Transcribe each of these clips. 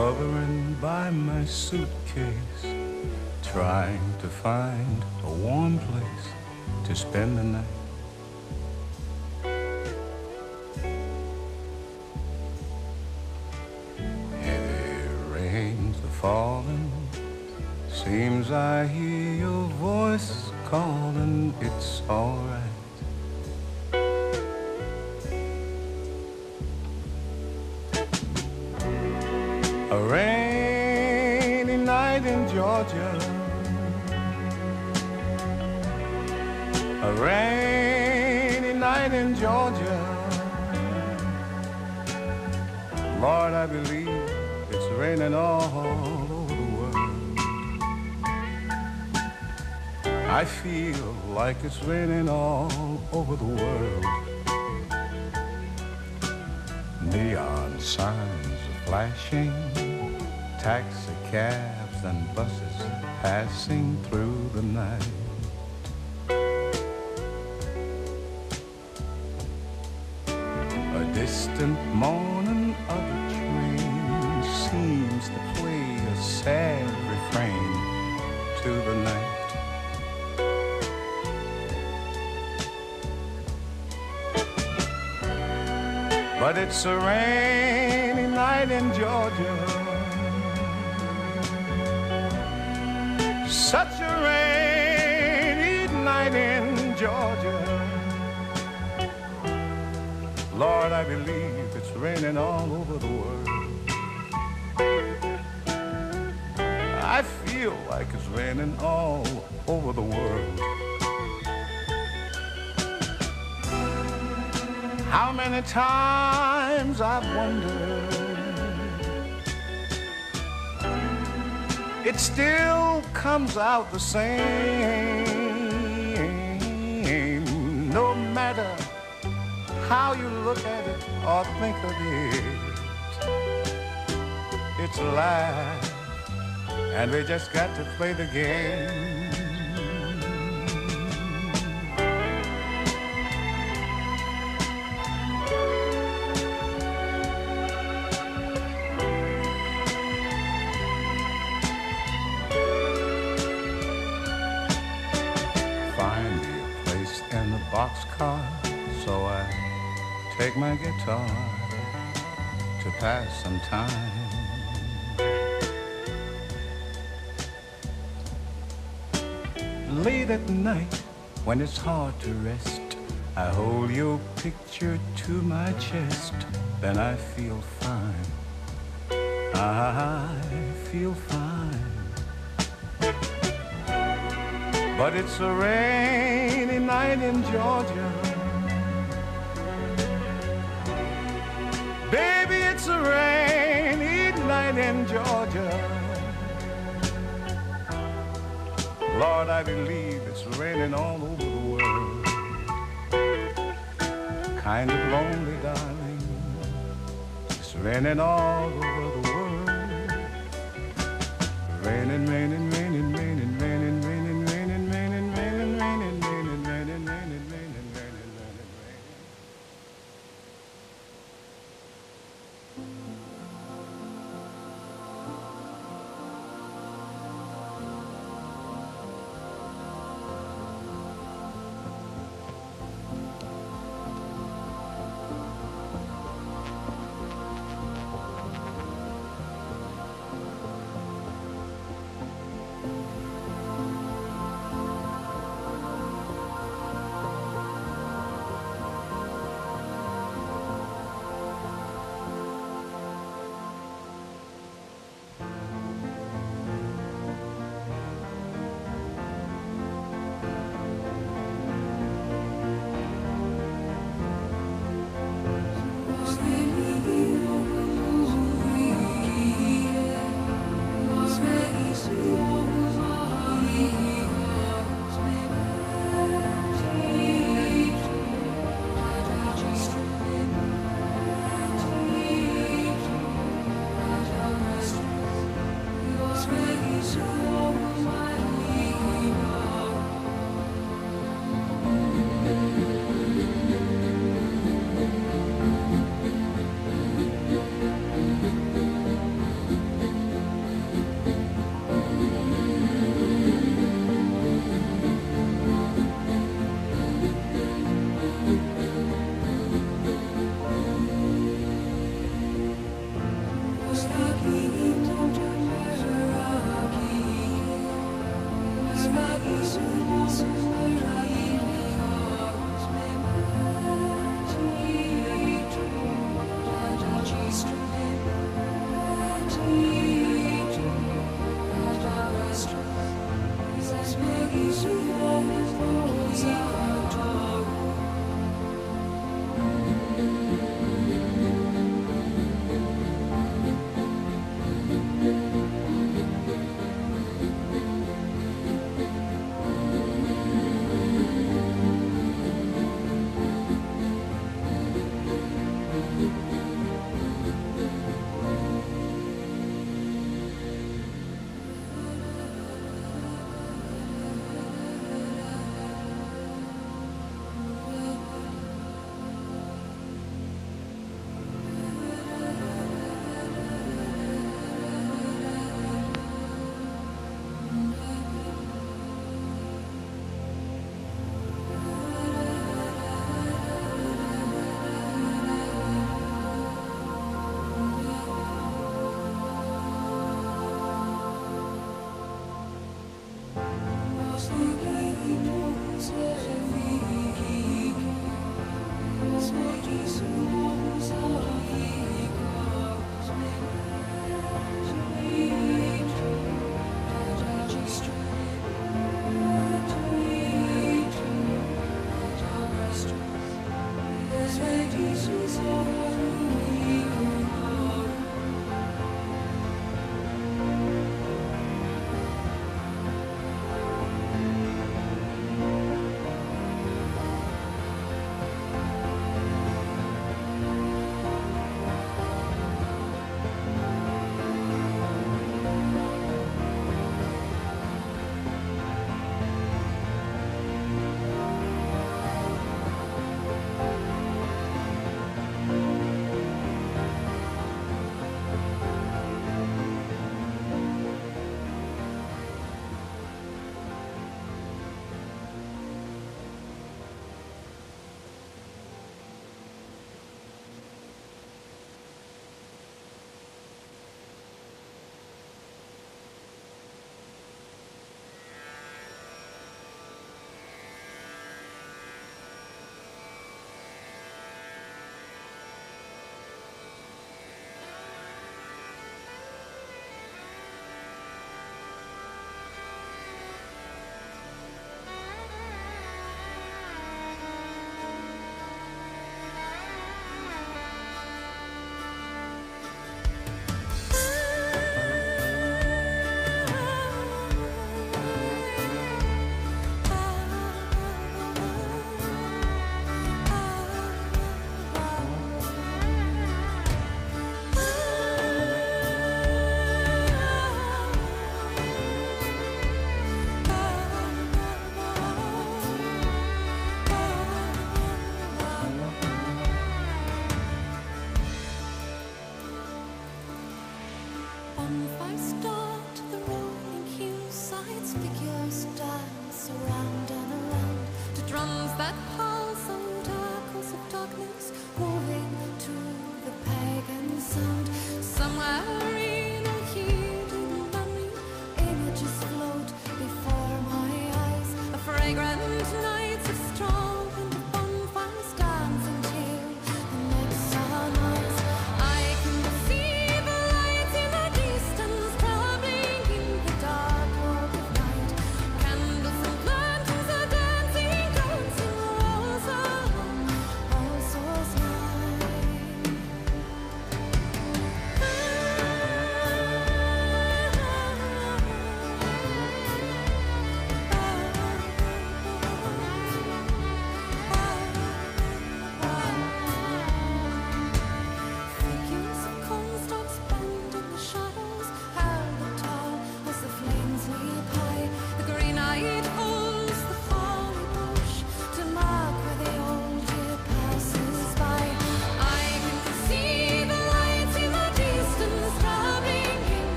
hovering by my suitcase, trying to find a warm place to spend the night. Heavy rains are falling, seems I hear your voice calling, it's alright. A rainy night in Georgia, a rainy night in Georgia. Lord, I believe it's raining all over the world. I feel like it's raining all over the world. Neon signs are flashing, taxi cabs and buses passing through the night. A distant moaning of a train seems to play a sad refrain to the night. But it's a rainy night in Georgia, such a rainy night in Georgia. Lord, I believe it's raining all over the world. I feel like it's raining all over the world. How many times I've wondered, it still comes out the same. No matter how you look at it or think of it, it's a lie, and we just got to play the game. Boxcar, so I take my guitar to pass some time. Late at night, when it's hard to rest, I hold your picture to my chest, then I feel fine. I feel fine. But it's a rainy night in Georgia. Baby, it's a rainy night in Georgia. Lord, I believe it's raining all over the world. Kind of lonely, darling. It's raining all over the world. Raining, raining, raining, raining, raining, raining.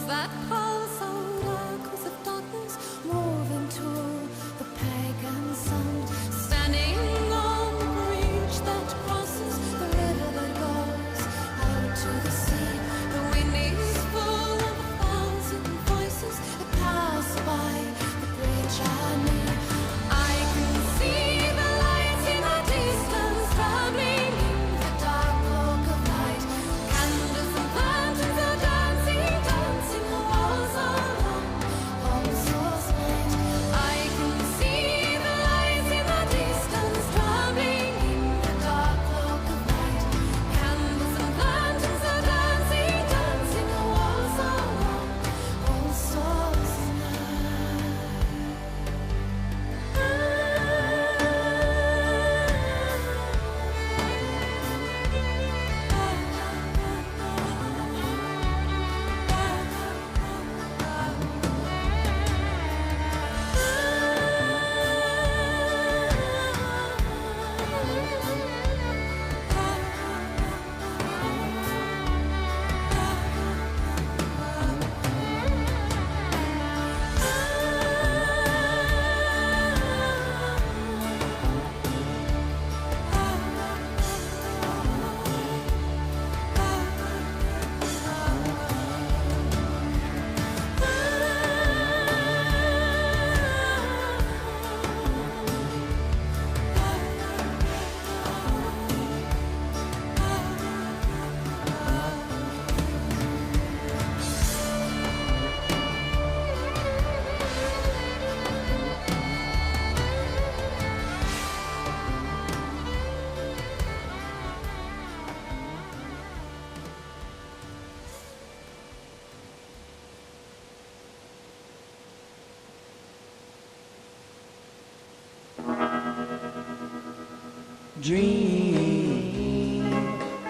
that pole so dark with the darkness woven to the pagan sound, standing on the bridge that crosses the river that goes out to the sea. The wind is full of 1,000 voices that pass by the bridge I need. I can see the lights in the distance traveling in the dark cloak of night. Candles and lanterns are dancing, dancing the walls along all Souls night. I can see the lights in the distance traveling in the dark cloak of night. Candles and lanterns are dancing, dancing the walls along all Souls Dream,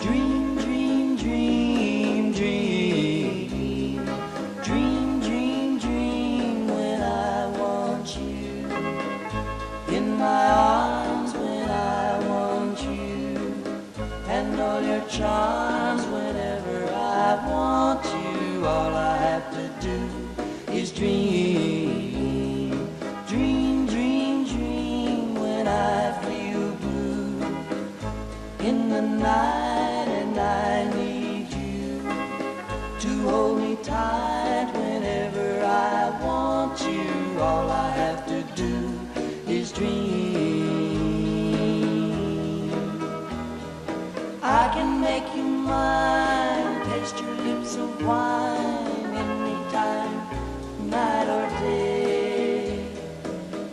dream, dream, dream, dream, dream, dream, dream when I want you in my arms, when I want you, and all your charms whenever I want you. All I have to do is dream, dream, dream, dream when I feel blue in the night, and I need you to hold me tight whenever I want you. All I have to do is dream. I can make you mine, taste your lips of wine anytime, night or day.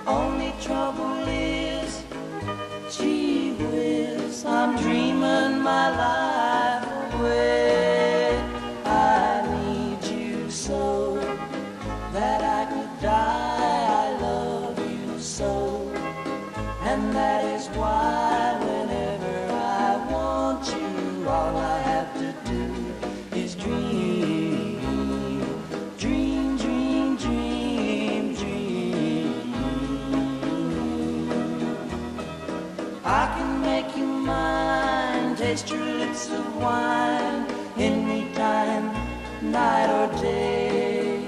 Only trouble is, gee whiz, I'm dreaming my life away. I need you so that I could die. I love you so, and that is why whenever I want you, all I have to do is dream, dream, dream, dream, dream. I can make you mine, taste your lips of wine anytime, night or day.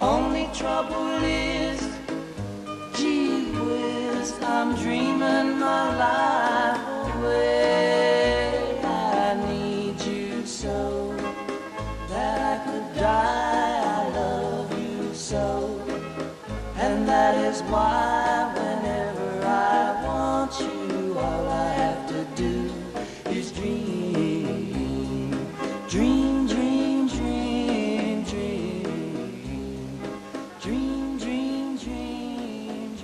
Only trouble is, gee whiz, I'm dreaming my life away. I need you so that I could die. I love you so, and that is why whenever I want you, all I have to do is dream, dream, dream, dream, dream, dream, dream, dream, dream, dream,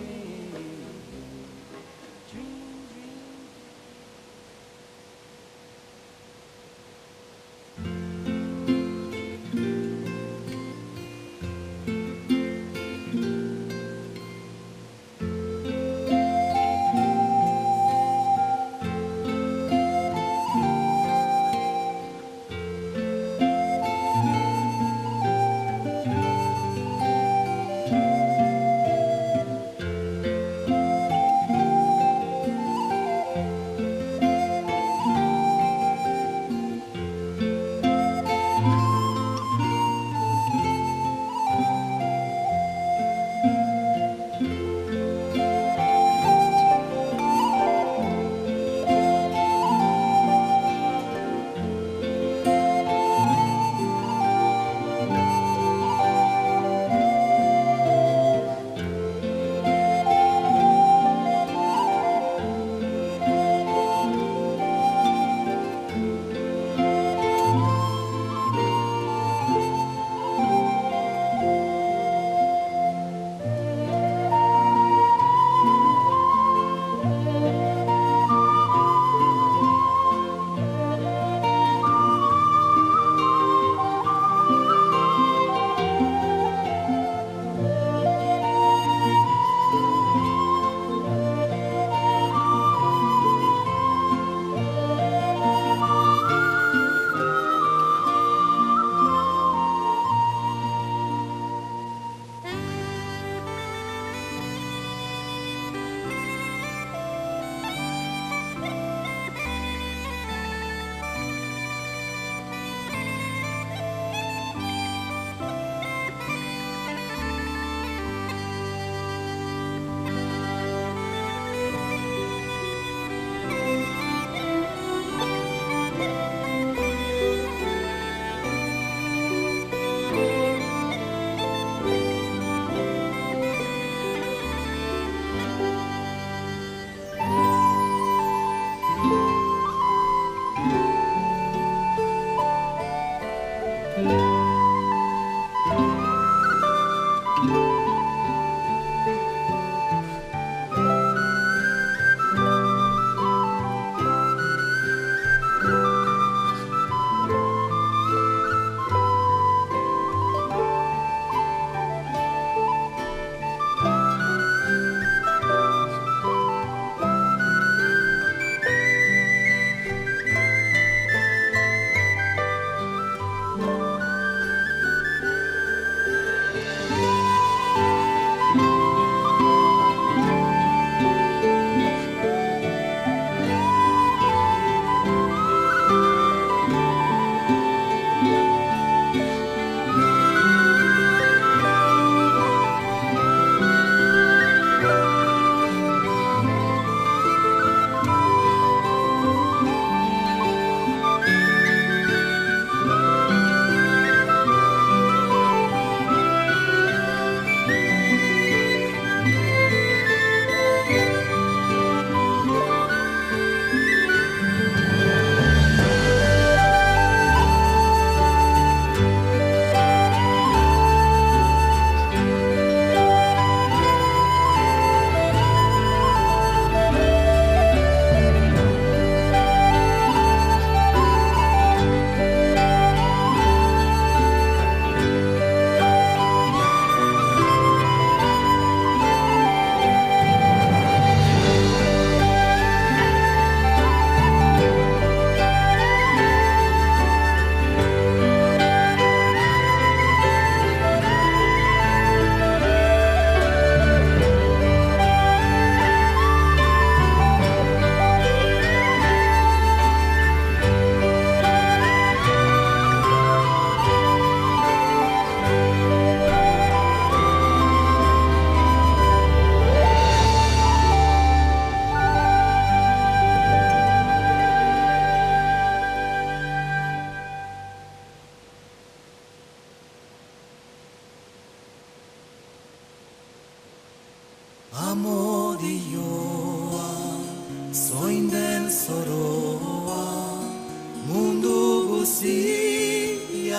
dream.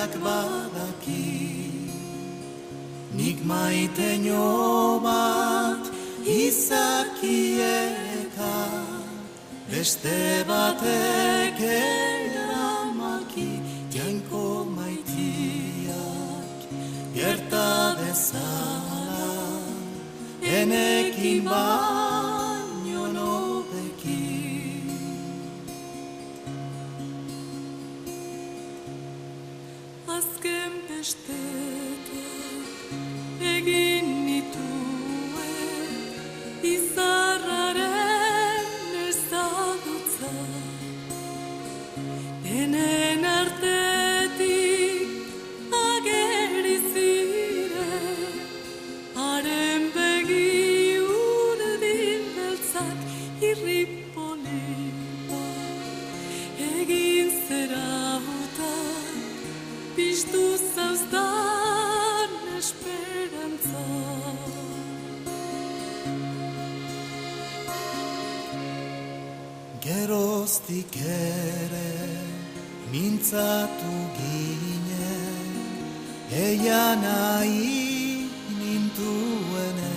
berak badaki nik maite bat izakieka beste batek eramaki jainko maitiak gerta bezala enekin baino nobeki azken bestetan egin nituen izarraren ezagutza enen artetik ageri ziren haren begi urdin beltzak irripolipa egin zera piztu zauzdan esperantza geroztik ere mintzatu ginen eia nahi nintuenez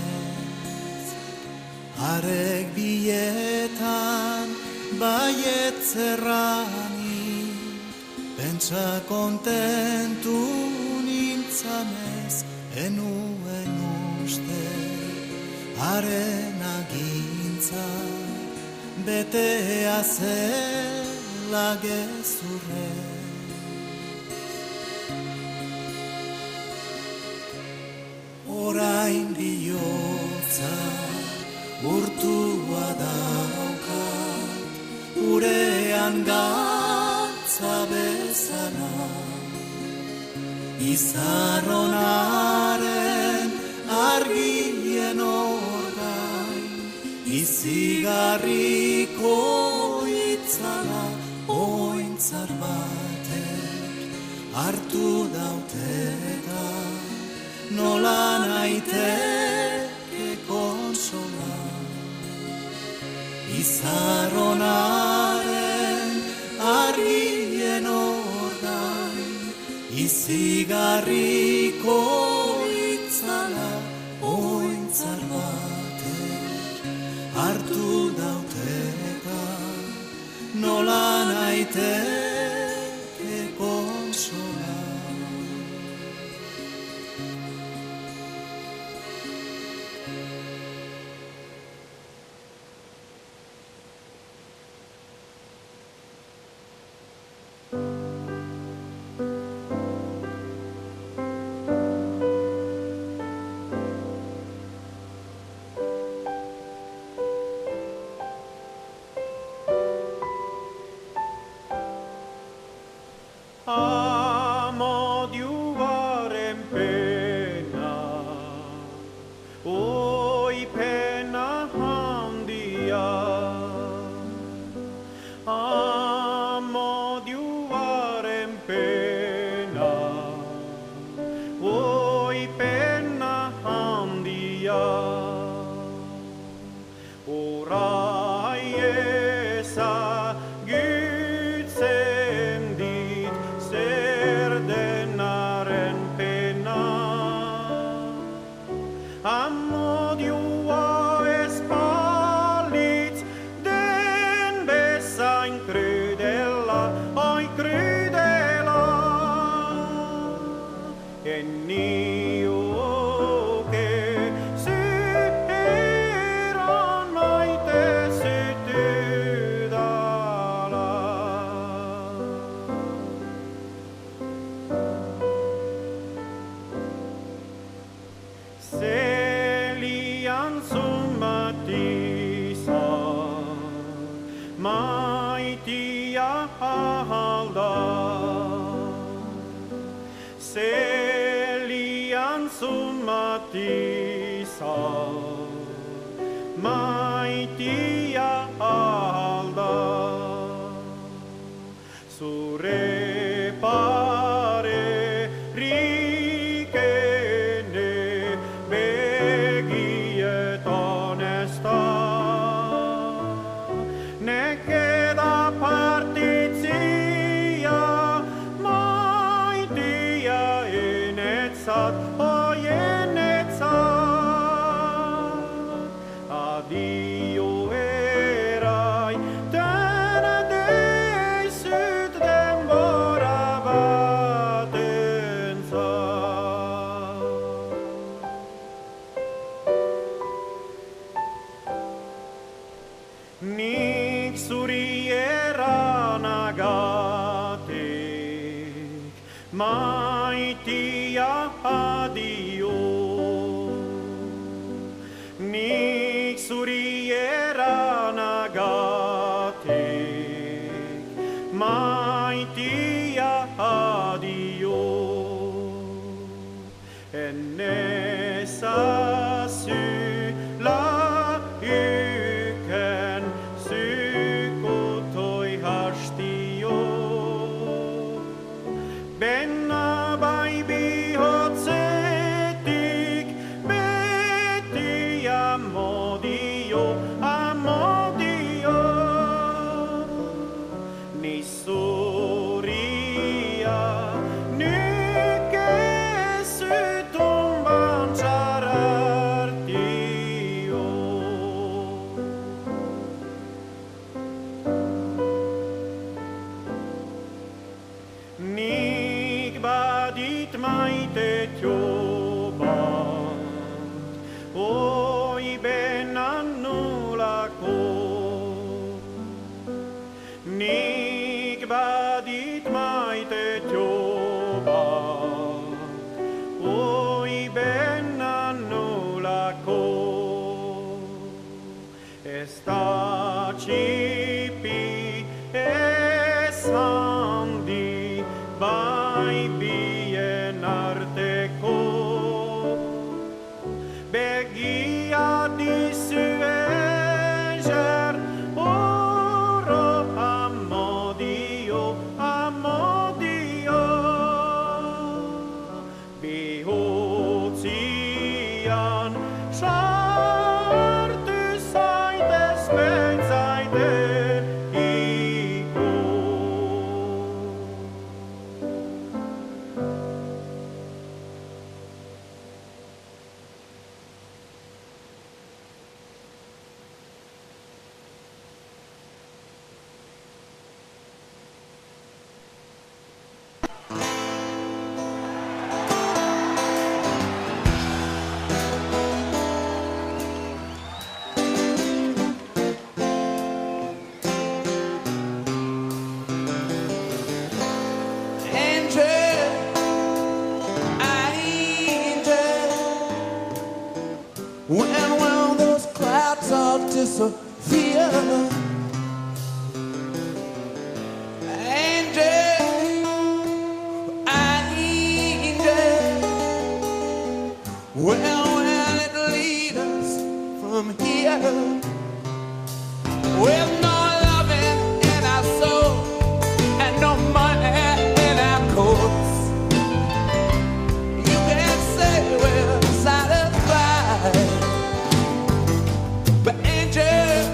arek bietan baiet zerrani pentsa kontentu nintzanez enuen uste haren agintza betea zela gezurre orain bihotza urtua daukat urean gatza bezala izarronaren argien orgain izigarriko itzala ointzar batek hartu dauteka nola naiteke konsola izarronaren argien orgain izigarriko itzala ointzar batek hartu dauteka nola naiteke konsola Amodiuaren pena, oi pena handia. Amodiuaren pena, oi pena handia. Orai ezagutzen dit zer denaren pena. Amodioa ez balitz den bezain krudela, oi krudela. Enioke ziteran maite zitudala. Zelian zumatiza maitia halda. Zelian zumatiza maitia halda. Zure pare rikene begietan ez da. Nekeda partitzia maiti mai tiedä adio. Niks suriera nagatik, mai tiedä adio. Ennessä syla yken sykutoi hastio. Benna baby hotsetik beti amodio amodio nissuria nykesy tumban charartio. Badit maitet jobat, oi benan nulako. Nik badit maitet jobat, oi benan nulako. Esta cipi esandi vai bien arteco begia di sueger oro amodio amodio behotian scharte seite spenseite When those clouds all disappear, angel, angel, where will it lead us from here? With no loving in our soul and no money in our coats, you can't say we're satisfied. But angel,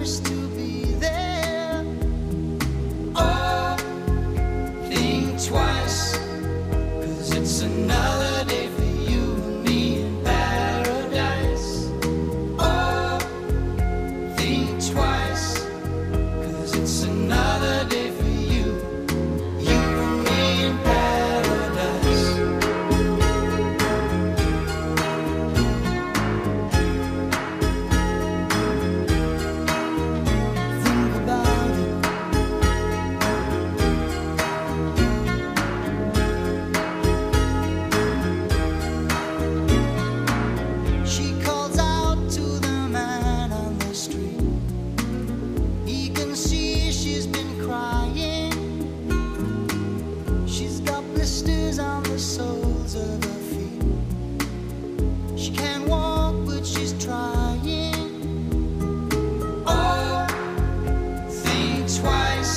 promised to be there. Oh, think twice, 'cause it's another day for you and me in paradise. Oh, think twice, 'cause it's another day for you and me in paradise. Think about it. She calls out to the man on the street. He can see she's been crying. She's got blisters on the soles of her feet. She can't walk, but she's trying. Oh, think twice,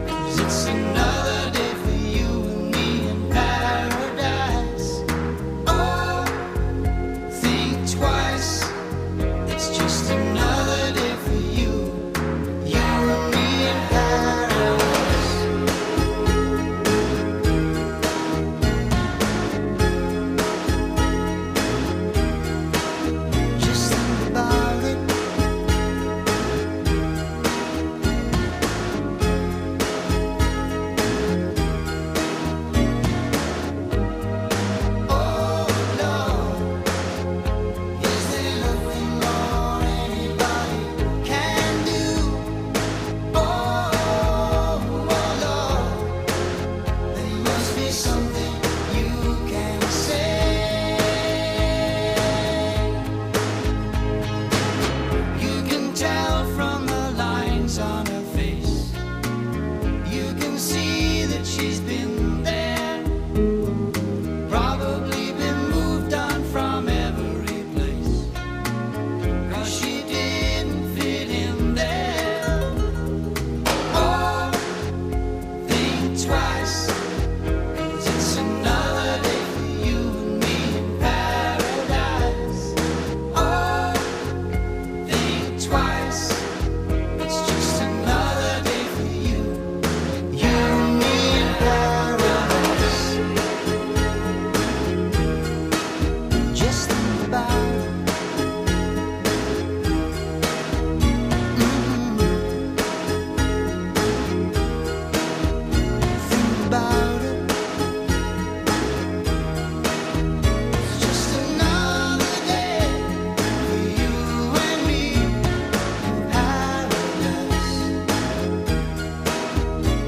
'cause it's another day for you and me in paradise. Oh, think twice, it's just another day for you and me in paradise. Just think about it. Oh Lord, is there nothing more anybody can do? Oh Lord, there must be something you can say. You can tell from the lines on her face. You can see that she's been there. Probably been moved on from every place, 'cause she didn't fit in there. Oh, think twice, 'cause it's another day for you and me in paradise. Oh, think twice, it's just another day for you and me in paradise. Just think about it. Think about it. It's just another day for you and me in paradise.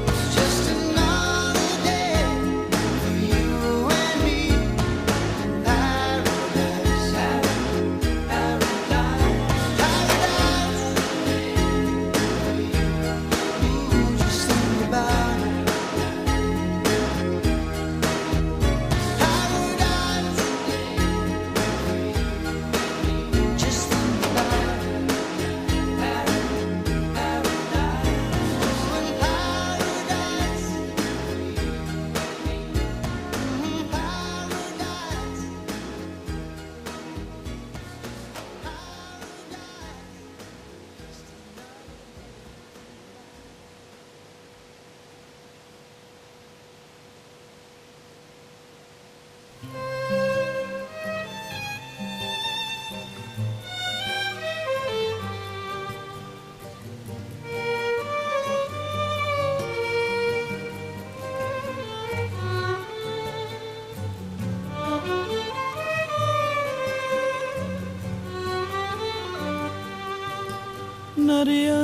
It's just another day for you and me in paradise. Paradise. Ooh, just think about it. Paradise. Just think about it. Na areia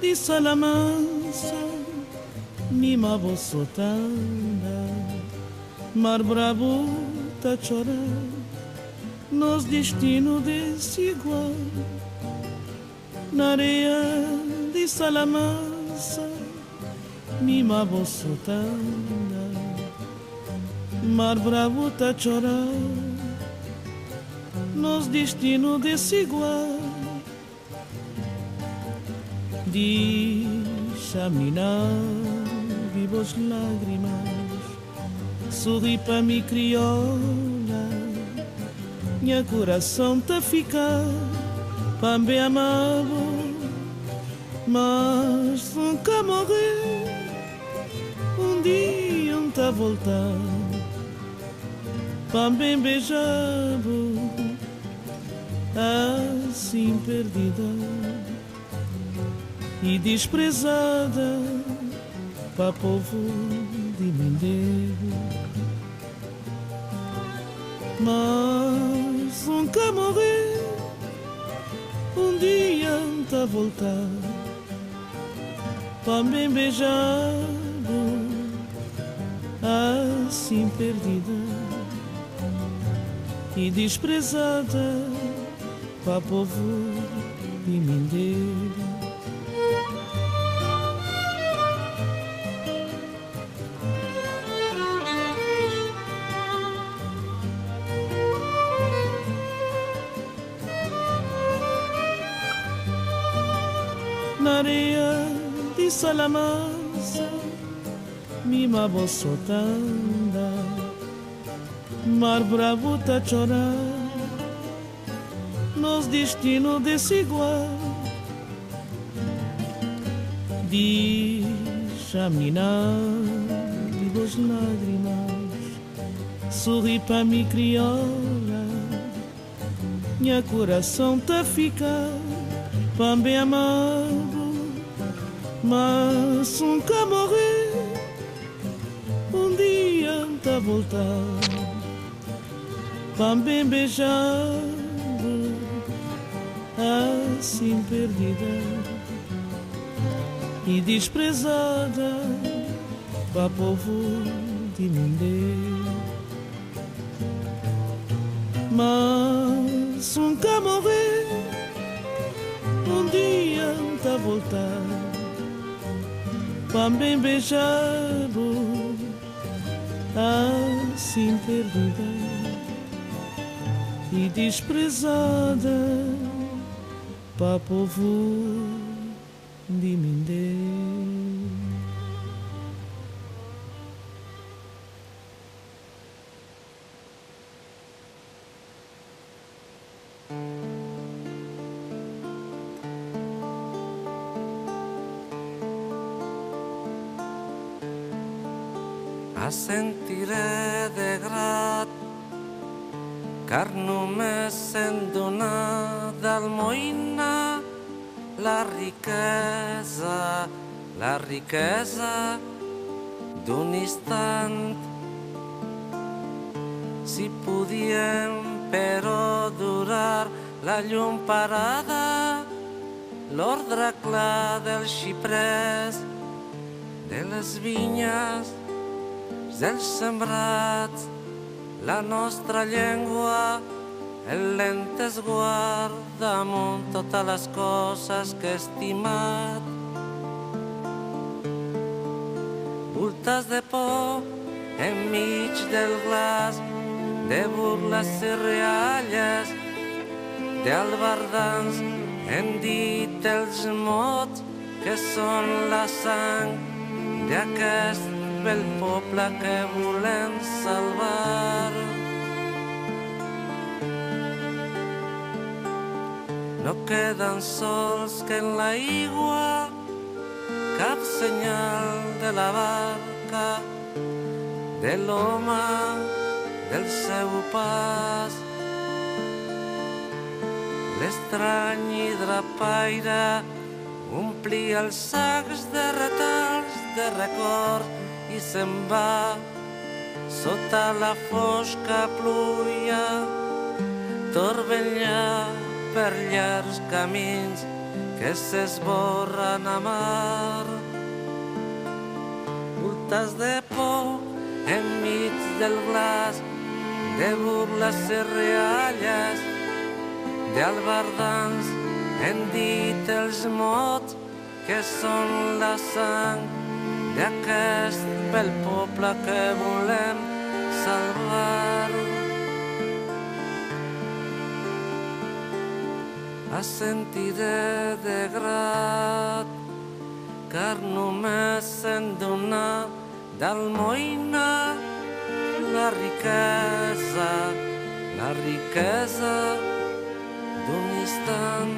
de Salamanca, Mima Bolsotana, Mar Bravo tá chorando, nos destino desigual. Na areia de Salamanca, Mima Bolsotana, Mar Bravo tá chorando, nos destino desigual. Deixa-me vivos lágrimas, sorri para mi crioula, minha coração tá ficar, para me amar, mas nunca morrer. Dia tá voltar pra bem beijado, assim perdida e desprezada pra povo de Mindelo. Mas nunca morrer, dia tá voltar pra bem beijado, assim perdida e desprezada pra povo de Mindelo. Na areia de Salamanca, mima bossotanda, mar bravo tá chorar, nos destino desigual. Deixa-me de duas lágrimas, sorri pra mi crioula, minha coração tá ficar pra bem amado, mas nunca morrer. Dia tá voltar pra bem beijado, assim perdida e desprezada pra povo de Mindelo. Mas nunca morrer, dia tá voltar pra bem beijado, assim perdida e desprezada pra povo de Mindelo. A sentiré de grat, car només hem donat d'almoina la riquesa d'un instant. Si podíem però durar la llum parada, l'ordre clar del xiprès, de les vinyes, dels sembrats, la nostra llengua, el lent esguard damunt totes les coses que he estimat. Voltes de por enmig del glaç, de burles i rialles, d'albardans hem dit els mots que són la sang d'aquest bel poble que volem salvar. No queden sols que en l'aigua cap senyal de la barca, de l'home, del seu pas. L'estrany hidrapaire omplia els sacs de retalls de records i se'n va sota la fosca pluja, torbellar per llargs camins que s'esborren a mar. Voltes de por enmig del glaç, de burles i rialles, d'albardans hem dit els mots que són la sang d'aquest bel poble que volem salvar. Assentiré de grat, car només hem donat d'almoina la riquesa d'un instant.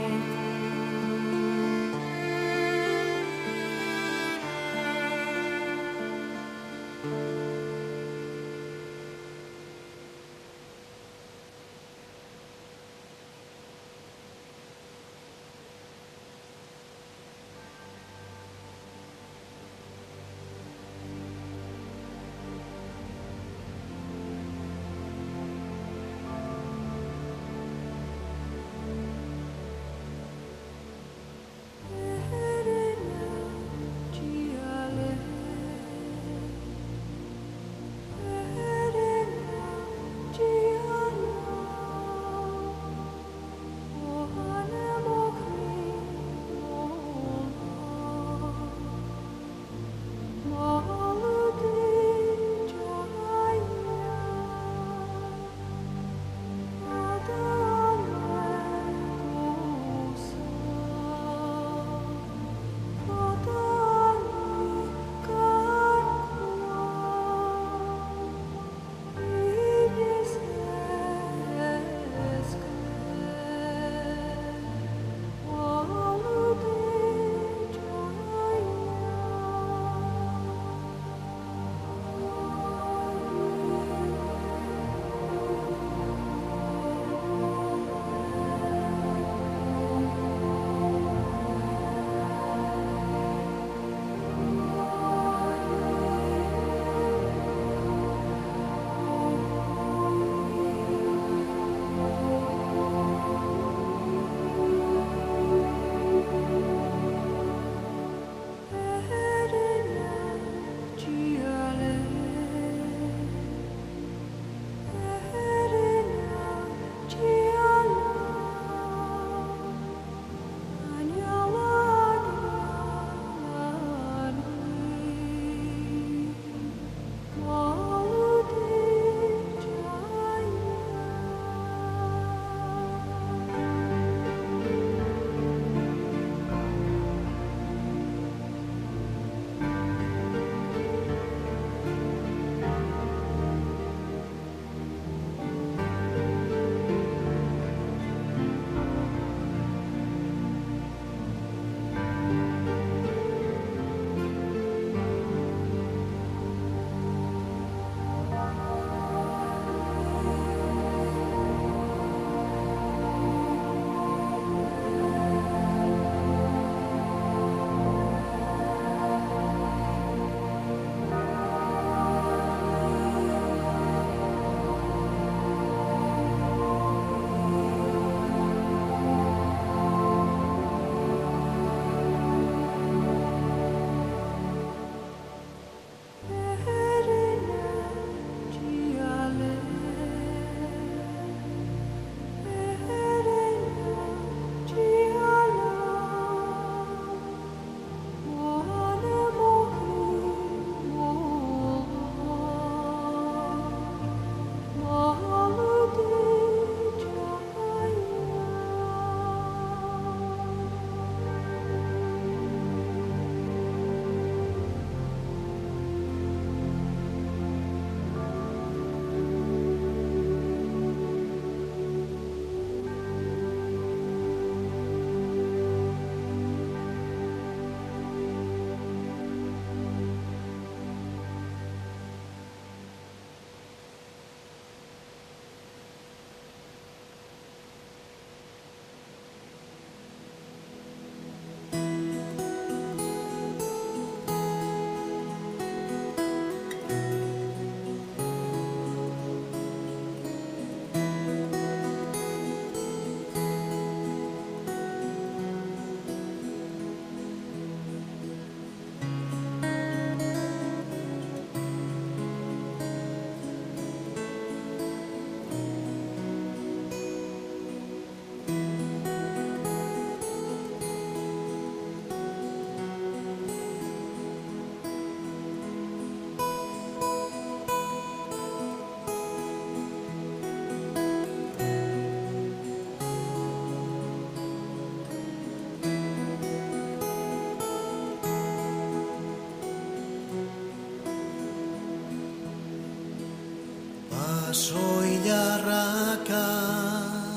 Soilarra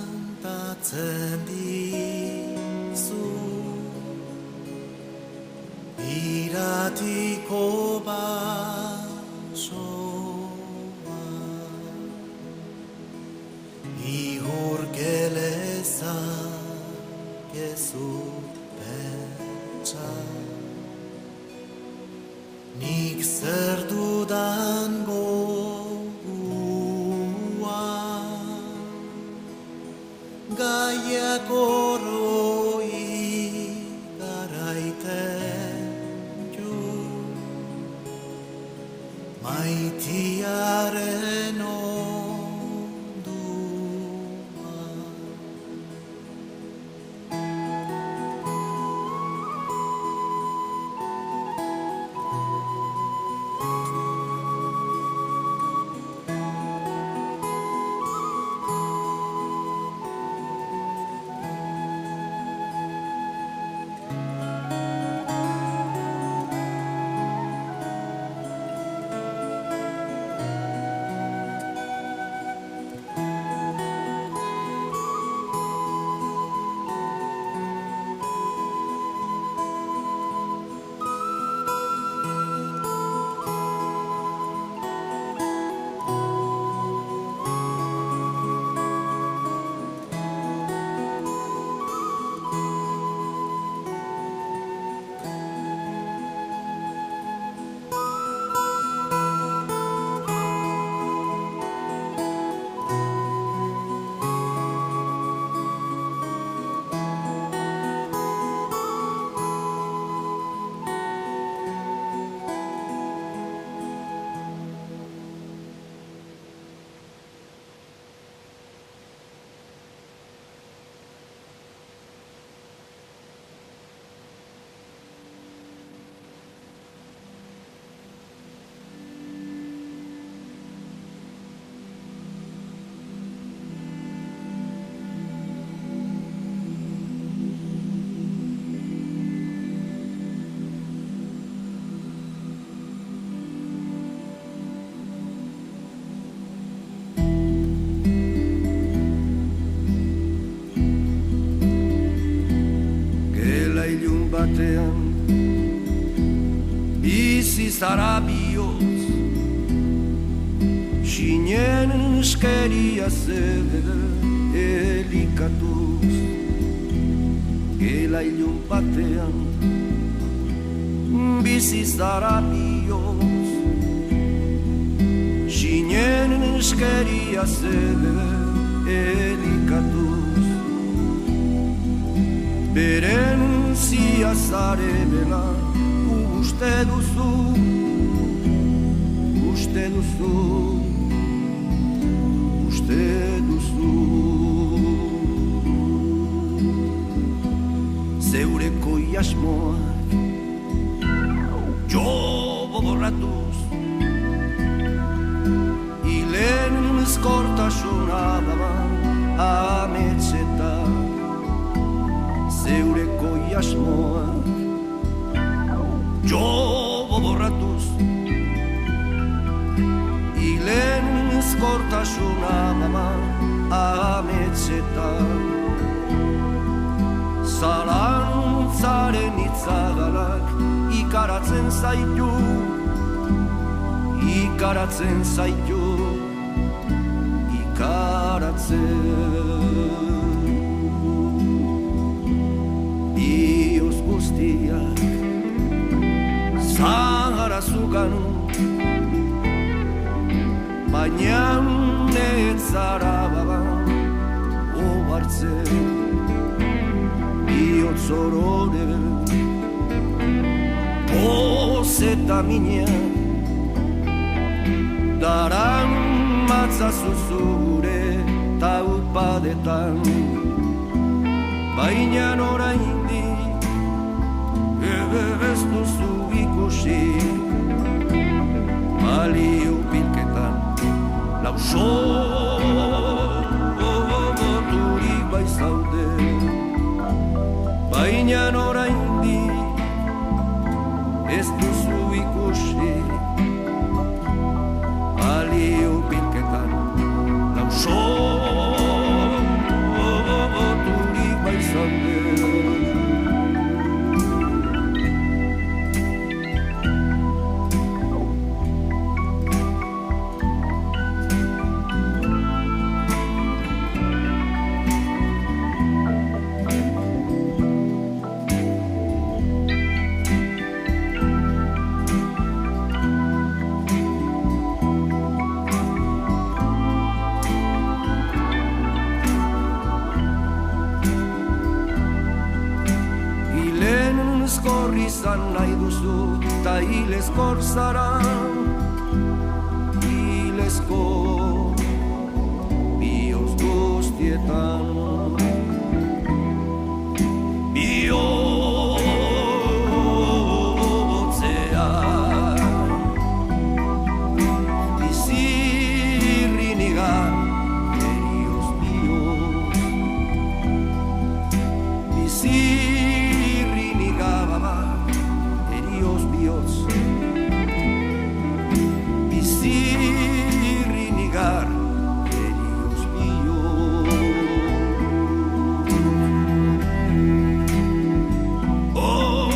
kantatzen dizu iratiko basoa Ihur gelezak ezu pentsa Nik zer dudan Gaiak oroi garaiten du Maitiaren ondua batean bizi zara bihotz Sinen eskeria zer elikatuz Gela ilun batean bizi zara bihotz Sinen eskeria zer elikatuz Beren zia zarebela uste duzu Zeureko iasmoak jo bodorratuz Ilen ezkortasuna daba ametxetan Zeureko iasmoak jo bodorratuz Ilen ezkortasuna daba ametxetan Zalantzaren itzagalak ikaratzen zaitu Bioz guztiak zahara zuganu baina netzara baba obartzen Bioz orore poz eta minea daran matzazu zure taupadetan baina oraindik ez duzu ikusi balio pilketan lauso boturik baizaude baina oraindik ez duzu ikusi balio pilketan Skorri izan nahi duzu, ta hilezkor zara, hilezko bihotz guztietan. Bihotzean bizirrinigan erioz bihotz, bizirrinigababa erioz bihotz, bizirrinigar erioz bihotz. Oh,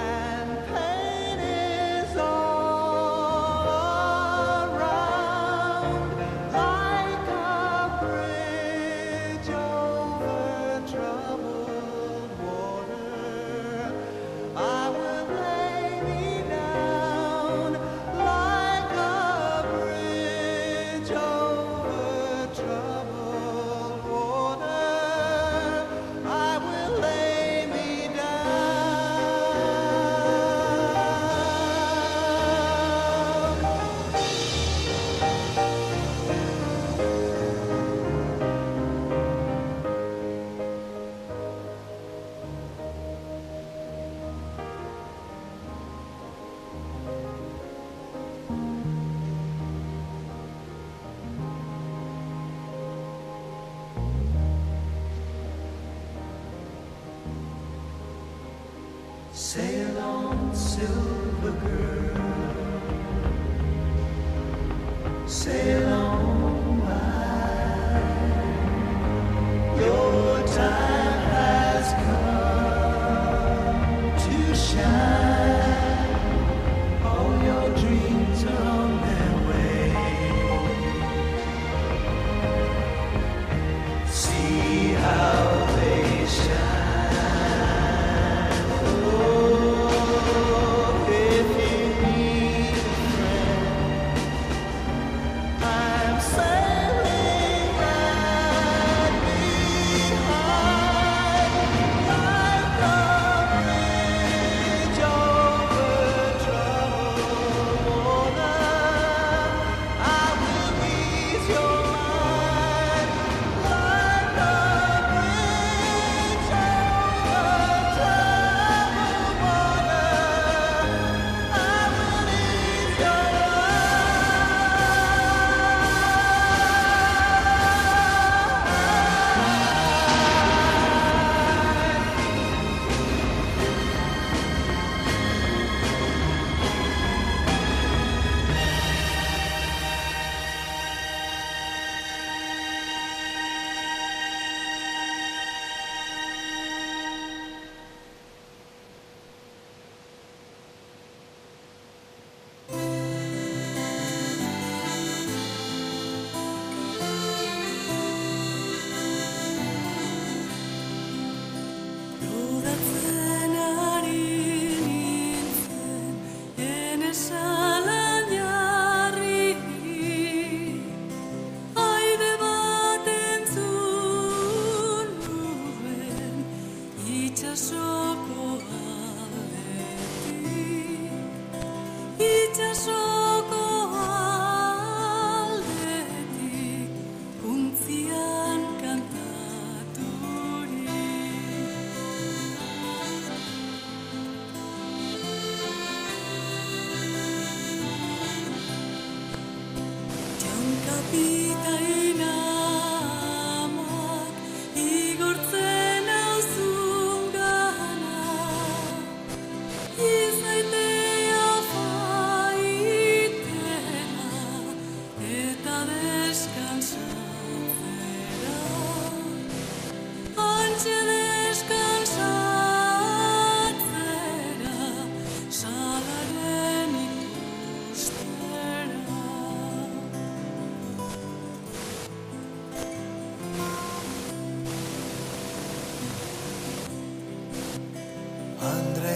And Sail on, silver girl, sail on by. Your time has come to shine. All your dreams are on their way. See how they shine.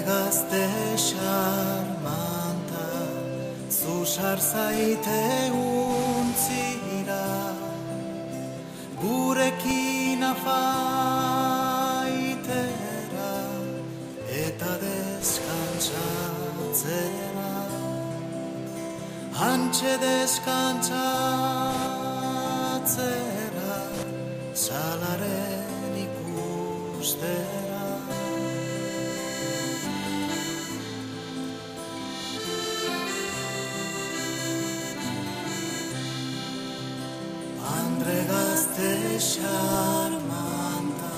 Gazte xarmanta, zusar zaite untzira, gurekin afaitera, eta deskantzatzera, hantxe deskantzatzera, salaren ikustera. Gazte xarmanta,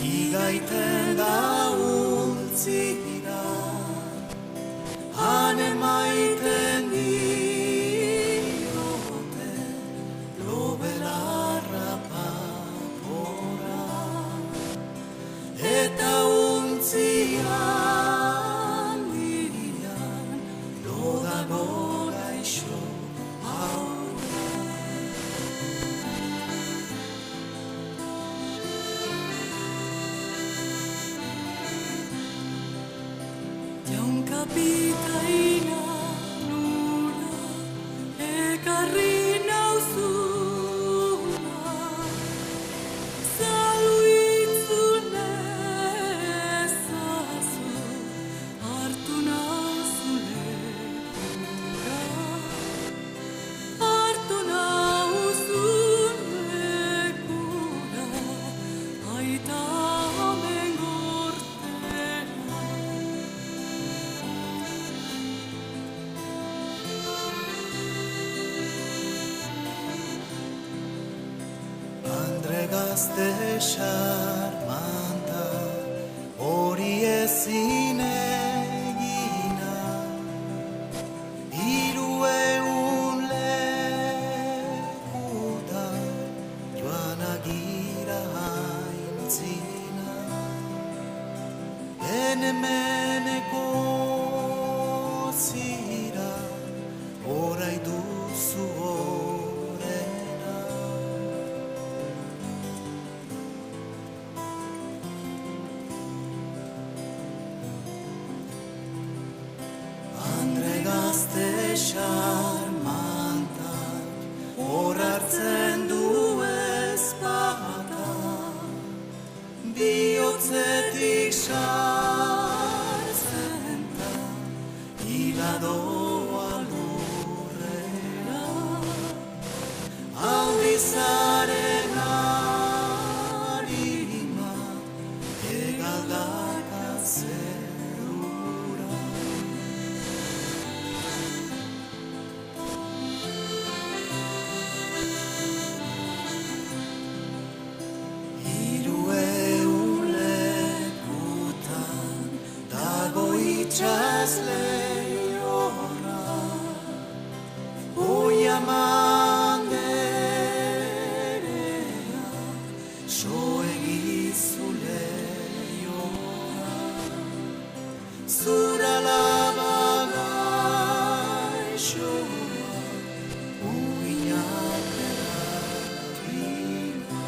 igaiten da untzira, han emaiten diote, lobelarra papora, eta untzian dirian, lodago gaixo hau. Kapitaina nura, ekarri nauzuna, zalu itzunezazu, hartu nauzune kura, hartu nauzune kura, aita amen gortera. Gazte xarmanta, hori ezin Menemeneko zira, orai duzu horrena. Andre gazte xarmantak, hor hartzen du ezpata, bihotzetik sartzen da, hiladoa lurrera, aldizaren harima, hegaldaka zerura. Itxas lehiora, oia manderea, so egizu lehiora. Zura labagaixoa, uinatera bina.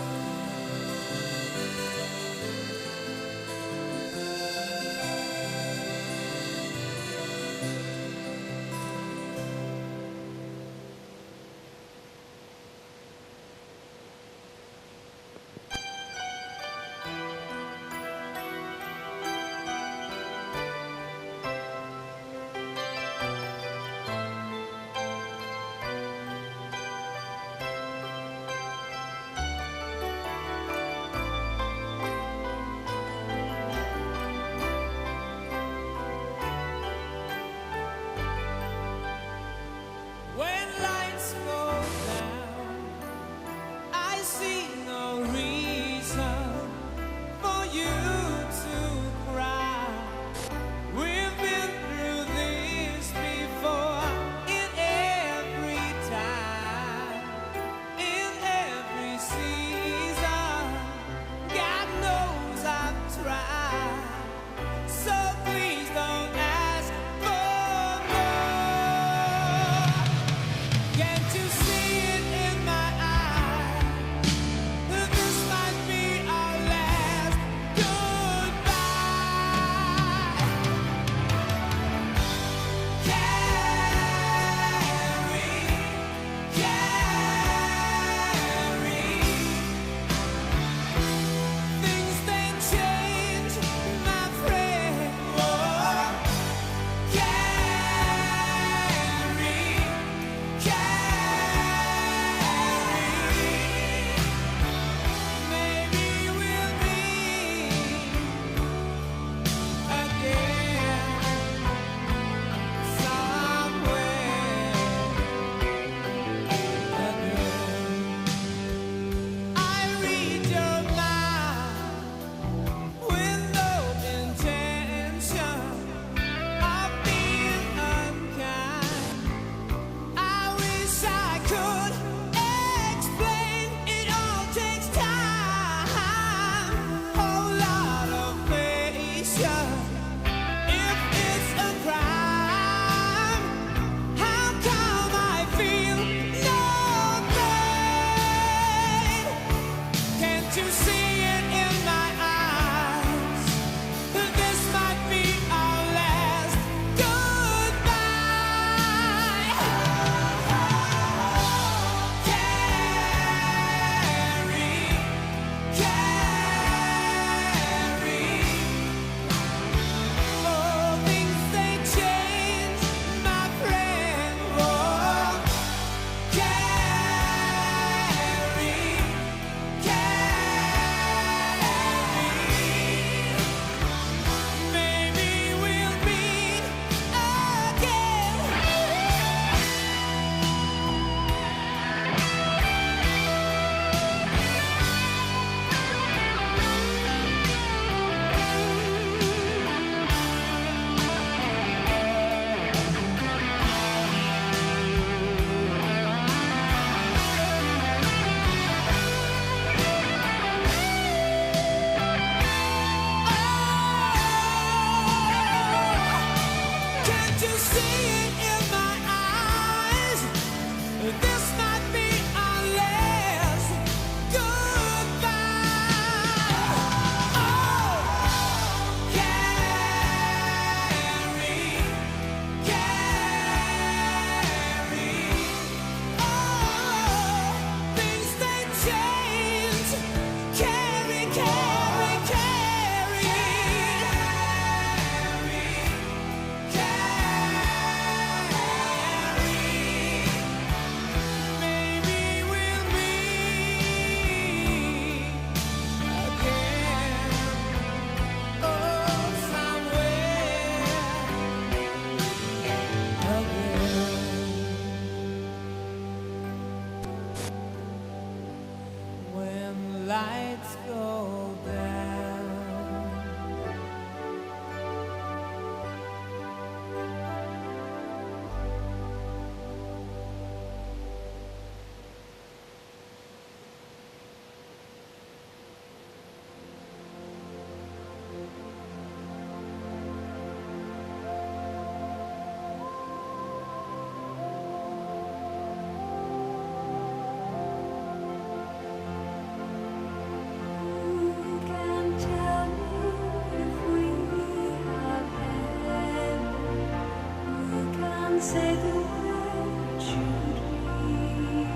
say the words you dream.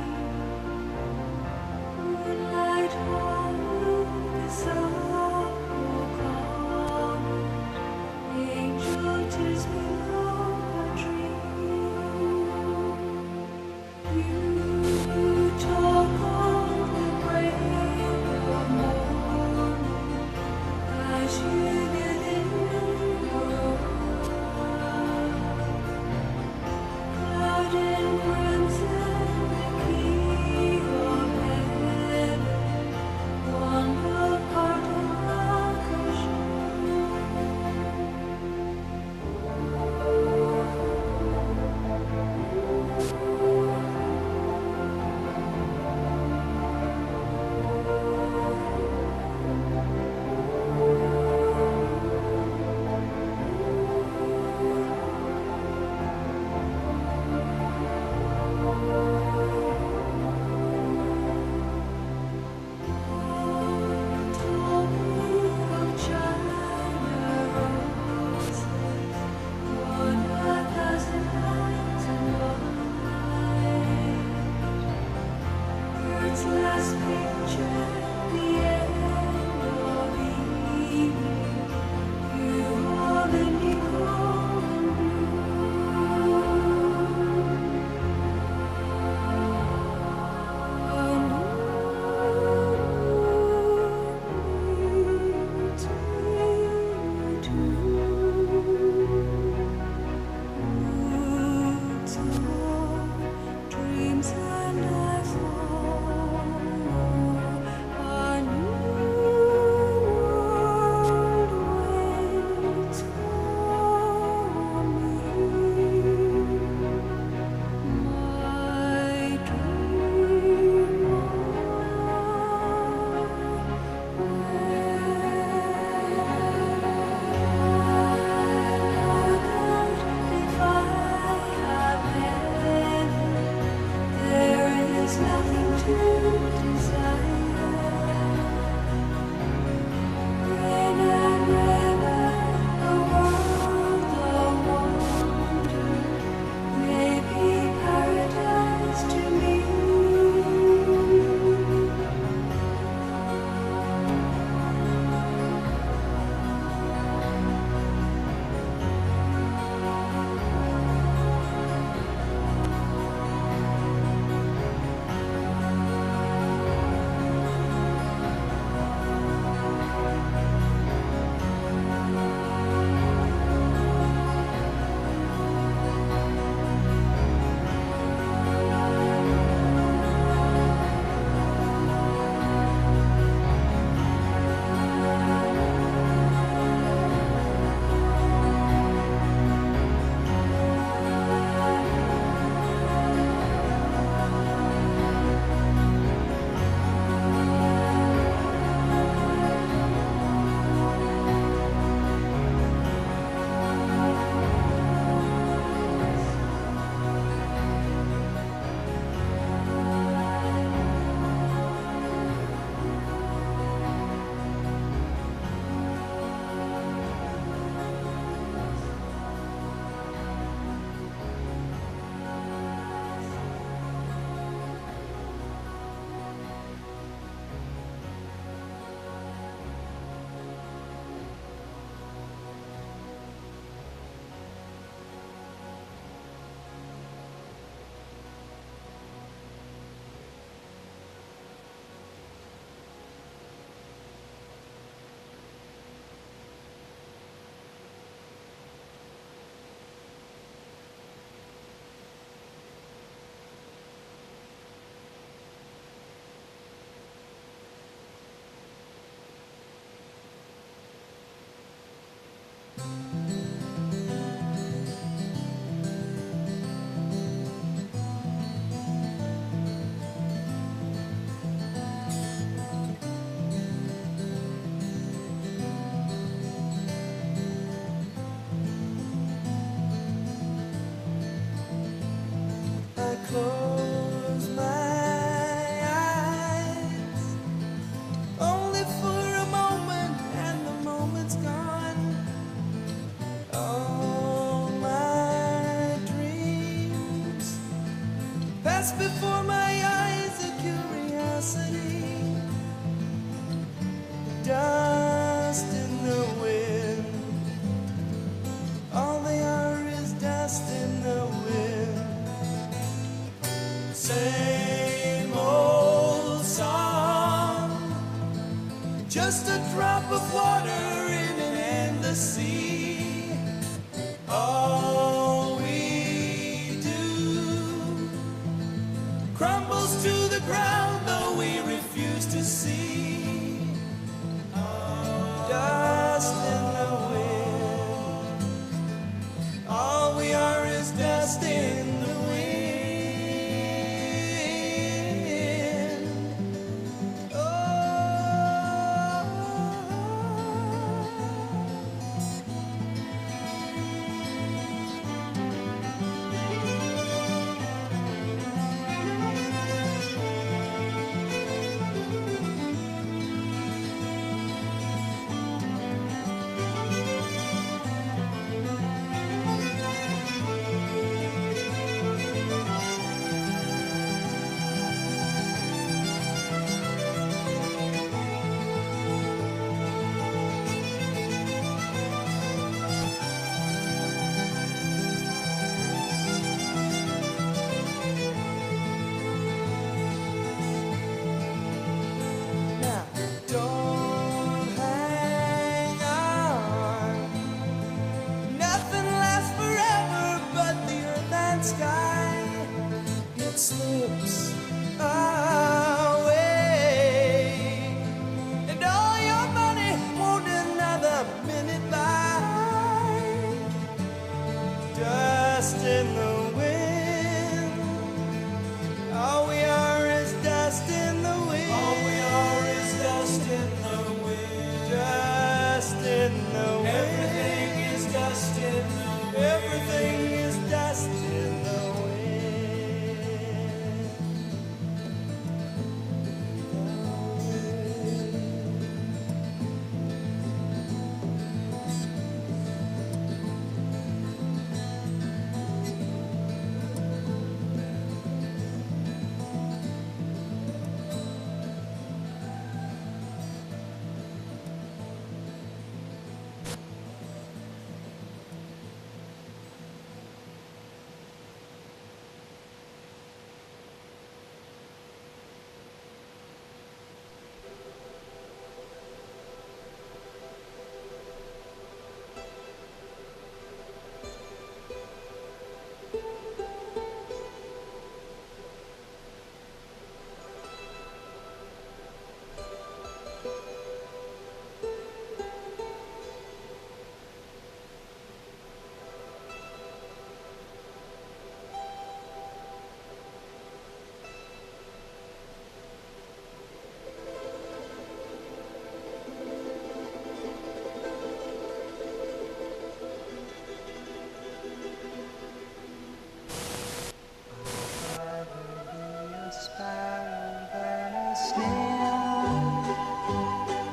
Moonlight on the sorrow comet, angel tears below a dream. You talk of the break of morning as you get in your cloud and crimson, the key of heaven, one look part of last picture, the end of evening, you hold and you dreams and I follow. pass before my eyes a curiosity. Dust in the wind. All they are is dust in the wind. Same old song. Just a drop of water in an endless sea. All we do crumbles to the ground, though we refuse to see. Dust in the wind. All we are is dust in the wind. Oh. Now, don't hang on. Nothing lasts forever but the earth and sky. It slips away, and all your money won't another minute buy. Dust in the wind. All we are is dust in the wind. All we are is dust in the wind. Dust in the wind. Everything is dust in the wind. Everything is dust in the wind.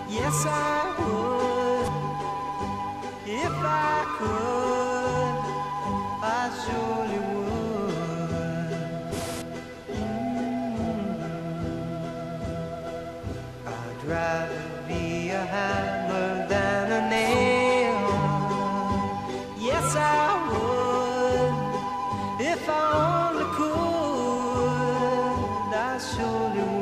Yes, I would. If I could, I surely would. I'd rather be a hammer than a nail. Yes, I would. If I only could, I surely would.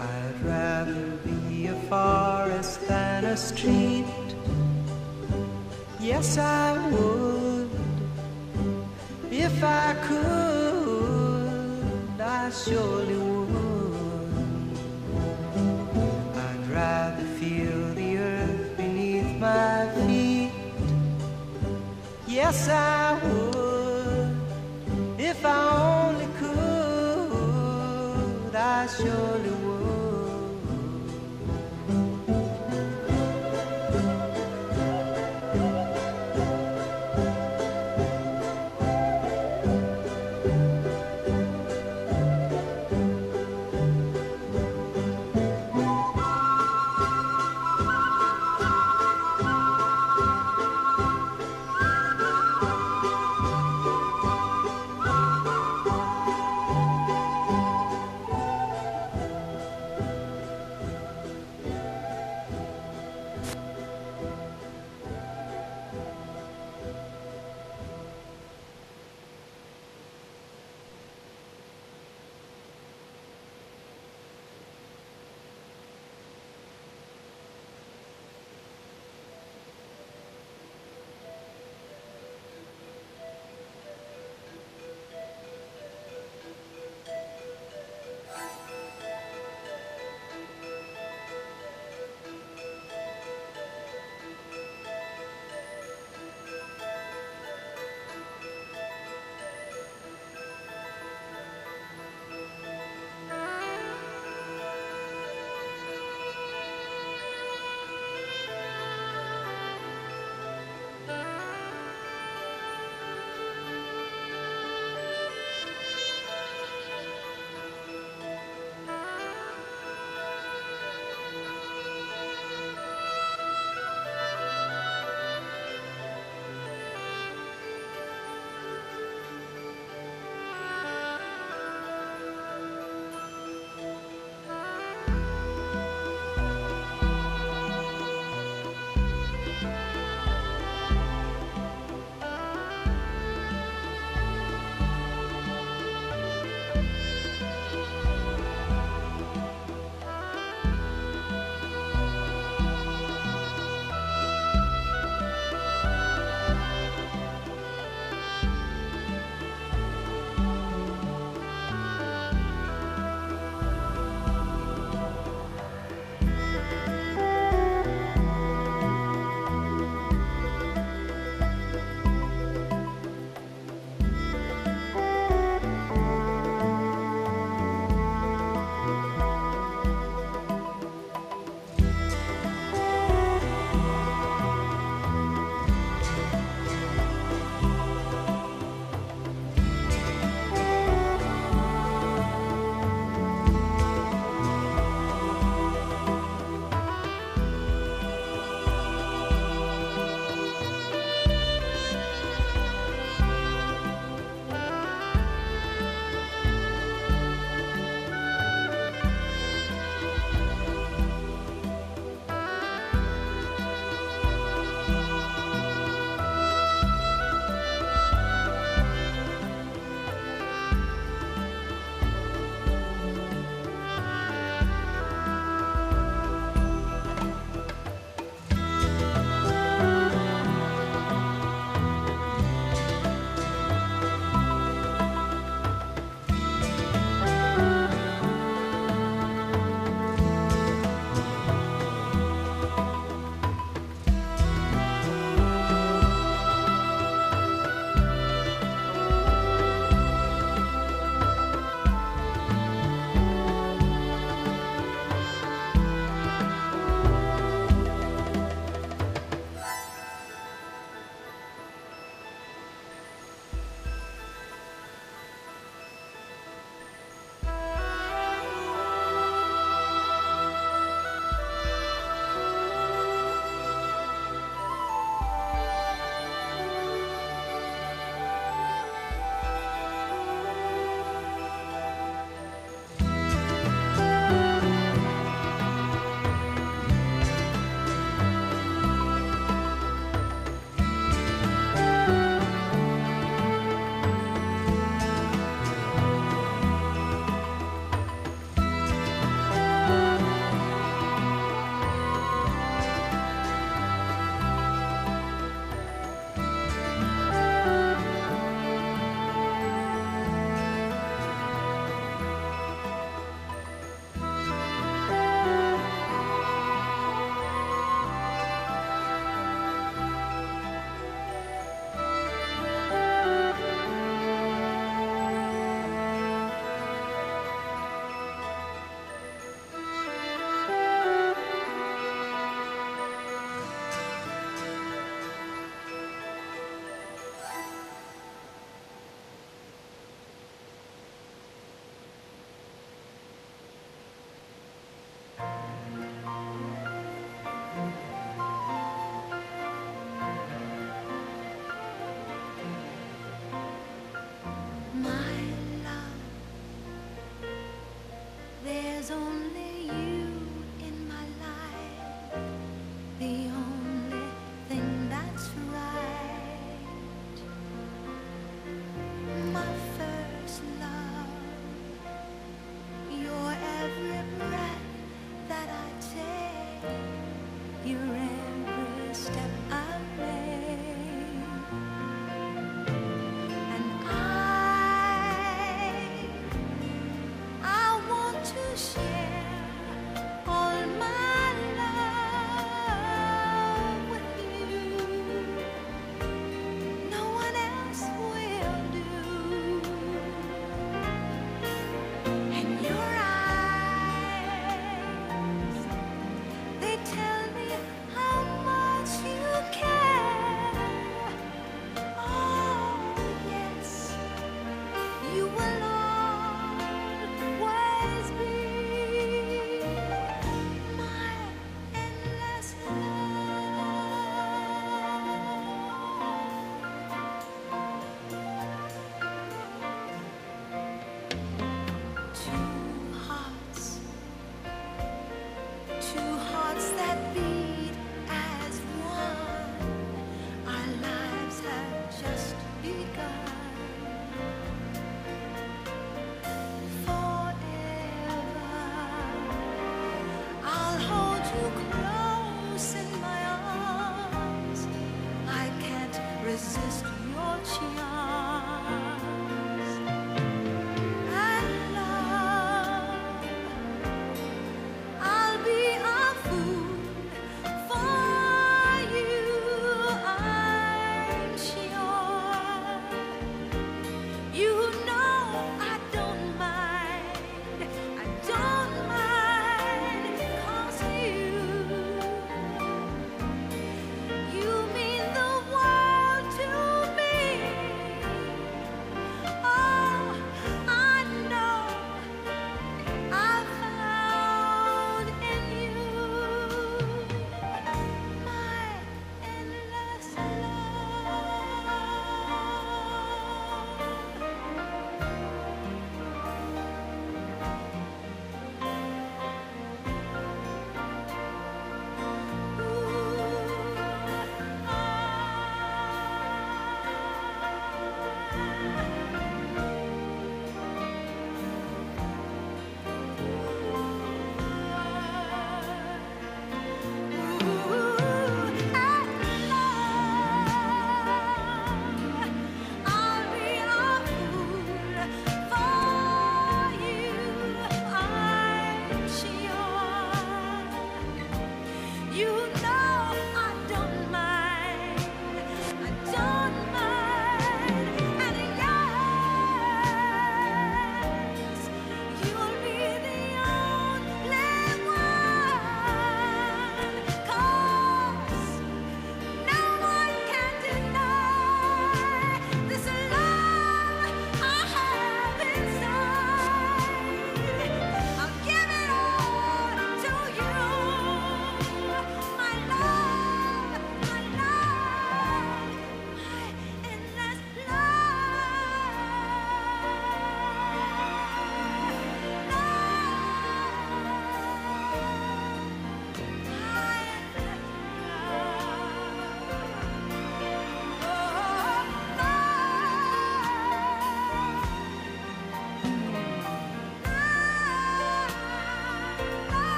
I'd rather be a forest than a street. Yes, I would. If I could, I surely would. Yes, I would. If I only could, I surely would.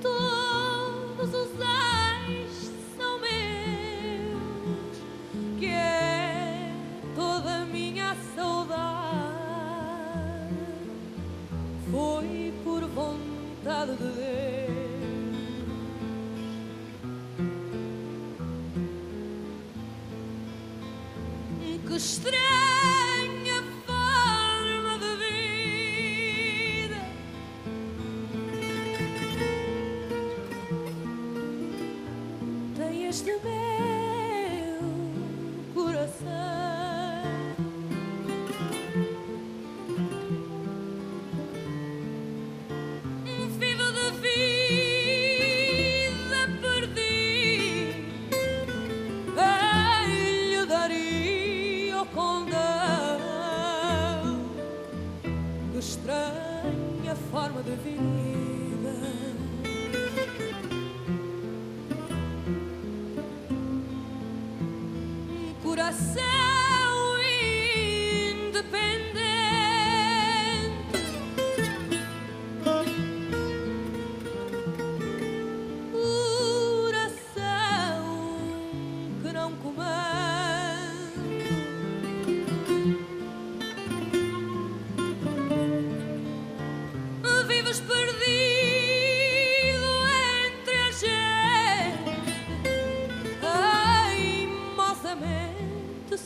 Todos os ais são meus, que é toda a minha saudade, foi por vontade de Deus. Que estranha forma de vida este meu coração. Vivo de vida perdi, lhe daria o condão. Que estranha forma de vida, coração independente, coração que não comanda, vives perdido entre a gente, aimosamente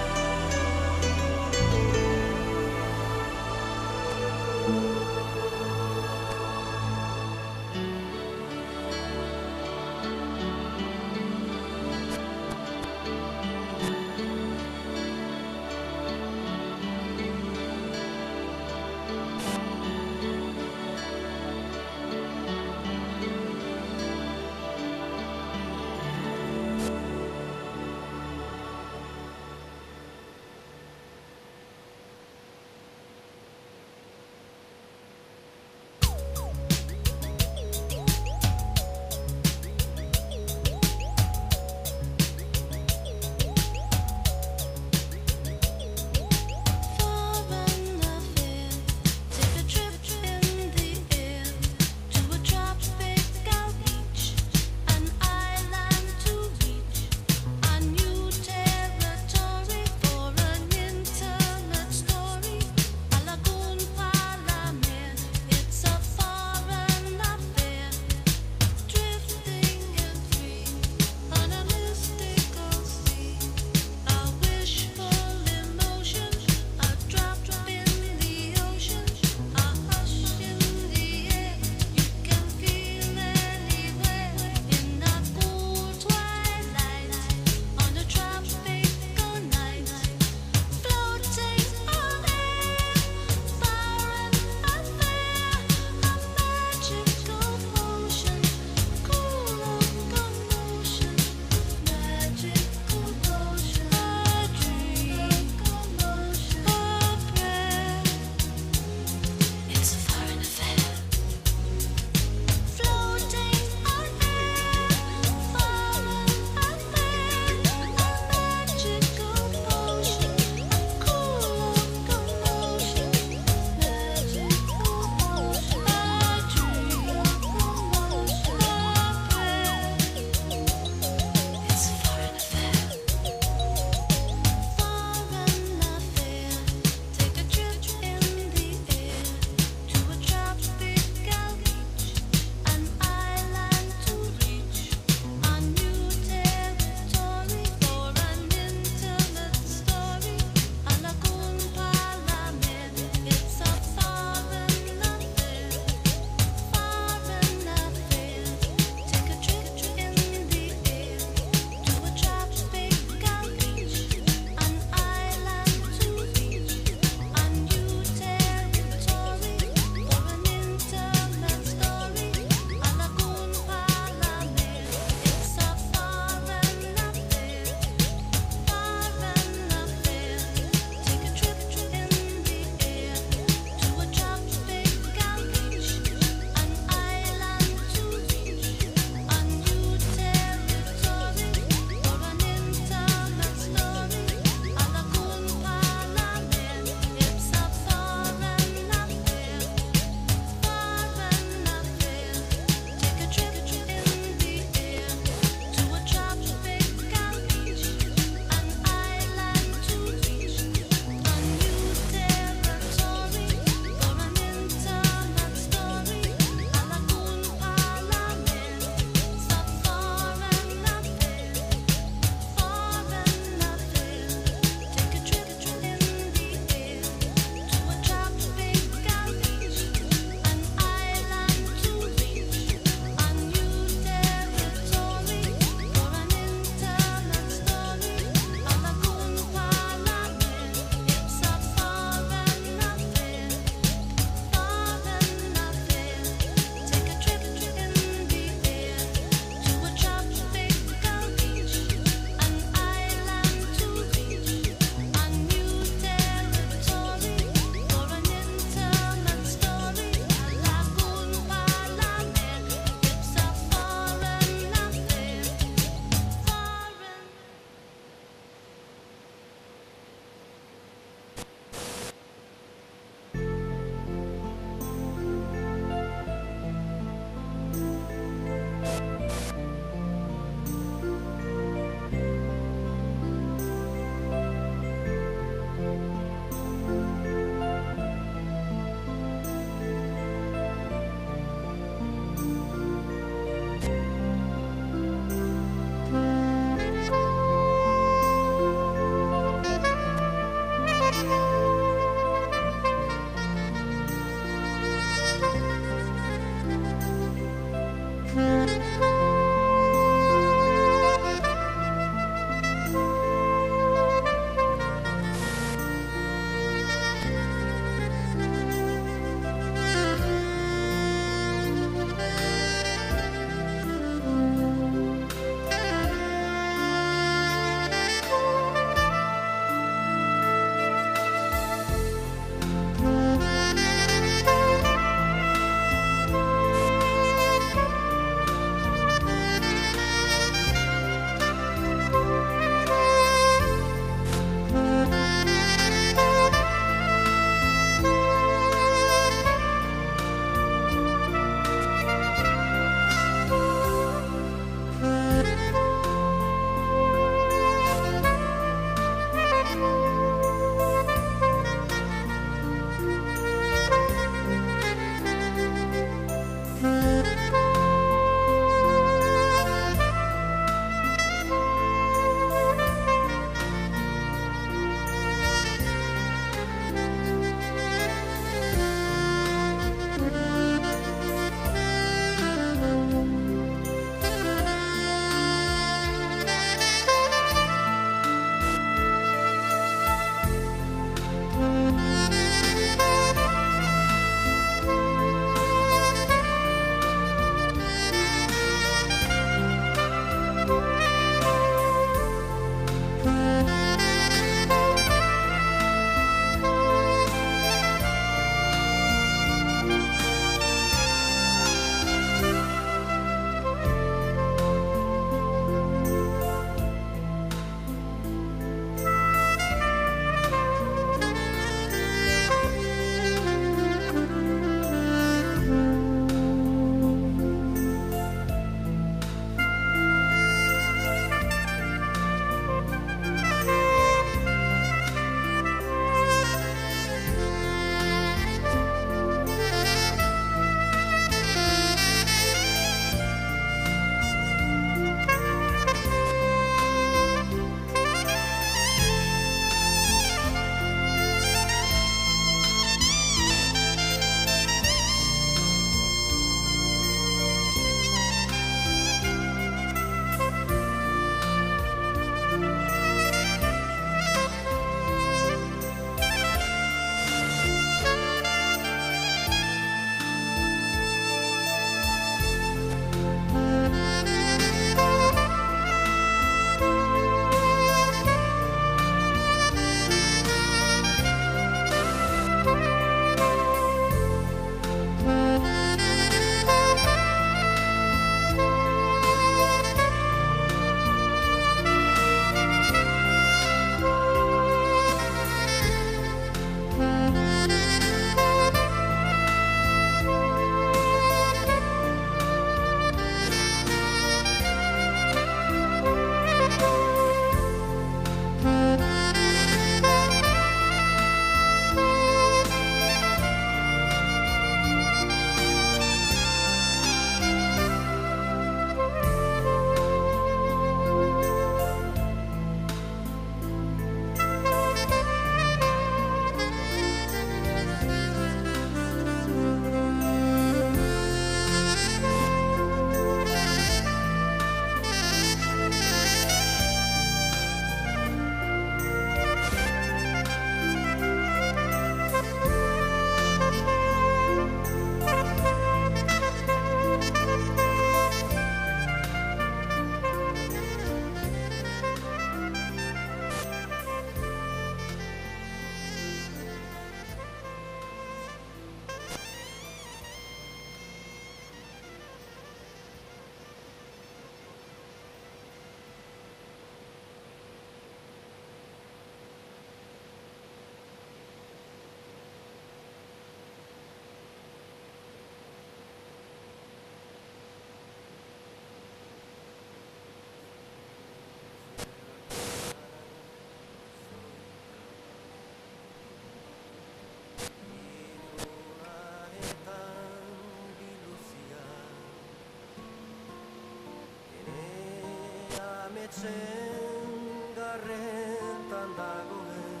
garretan dagoen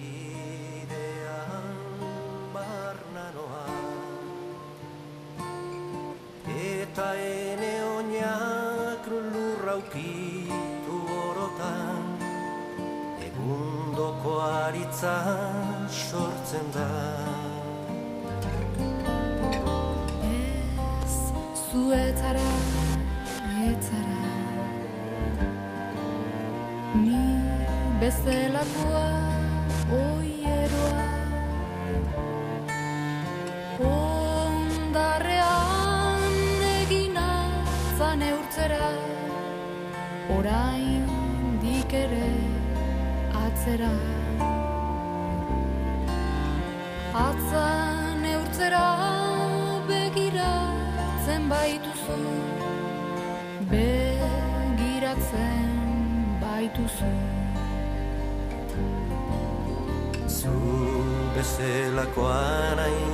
idean barnanoa eta ene oinak lurra ukitu orotan egundoko aritza sortzen da. Ez zuetara etzara ni bezelakoa oieroa ondarrean egina zan eurtzera orain dikere atzera atzan eurtzera begiratzen baituzu begiratzen baituzu zu bezelakoa nahi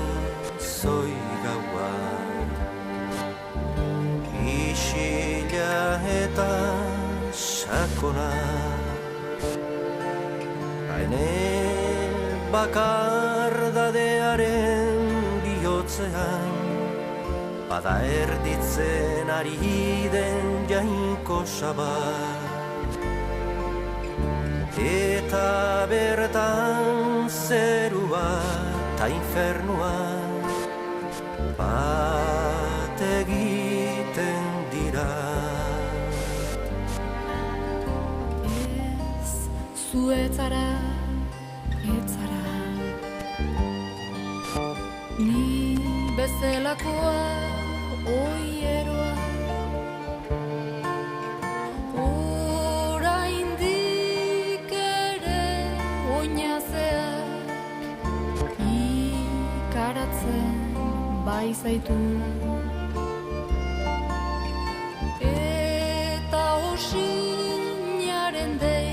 zoi gaua isila eta sakona haine bakardadearen bihotzean bada erditzen ari den jainko sabat eta bertan zerua ta infernua bat egiten dira. Ez zuetzara etzara ni bezelakoa oieroa oraindik ere oinazeak ikaratzen bai zaitu eta osinaren dei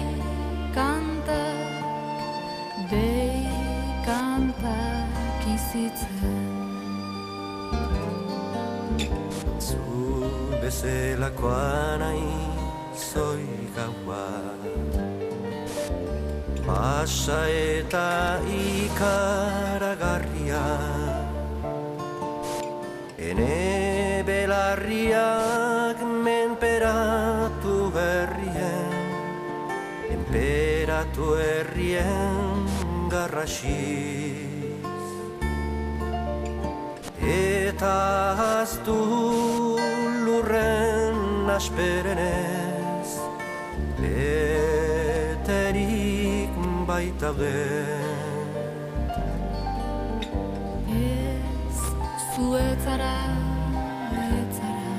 kantak izitzen bezelakoa nahi zoi gaua pasa eta ikaragarria ene belarriak menperatu berrien enperatu herrien garrasiz eta haztu lurren asperenez beterik baitaude. Ez zuetzara etzara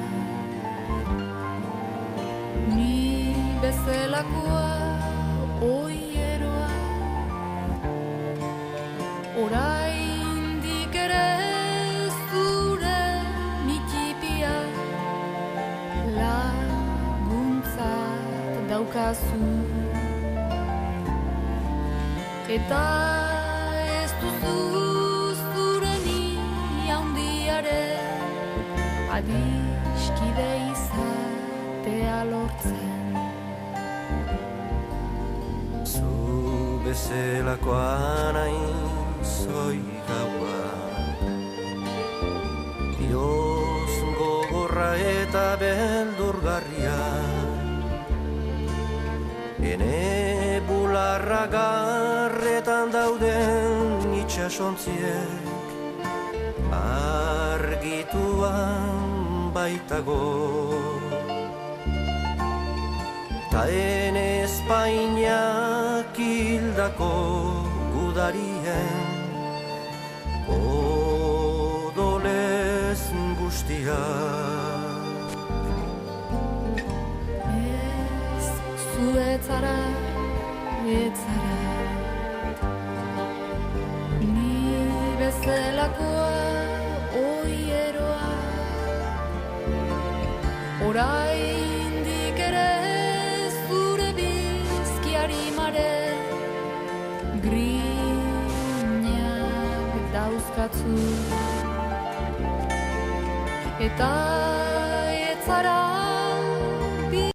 ni bezelakoa oieroa oraindik ere zure mitipia laguntzat daukazu eta ez duzu zure ni handiaren adiskide izatea lortzen zu bezelakoa nahi zoi gaua Dios gogorra eta beldurgarria ene bularra garretan dauden itxasontziek argituan baitago ta ene Espainiak hildako gudarien odolez guztia. Ez zuetzara etzara ni bezelakoa oieroa oraindik ere zure bizkiari mare grinak dauzkatzu eta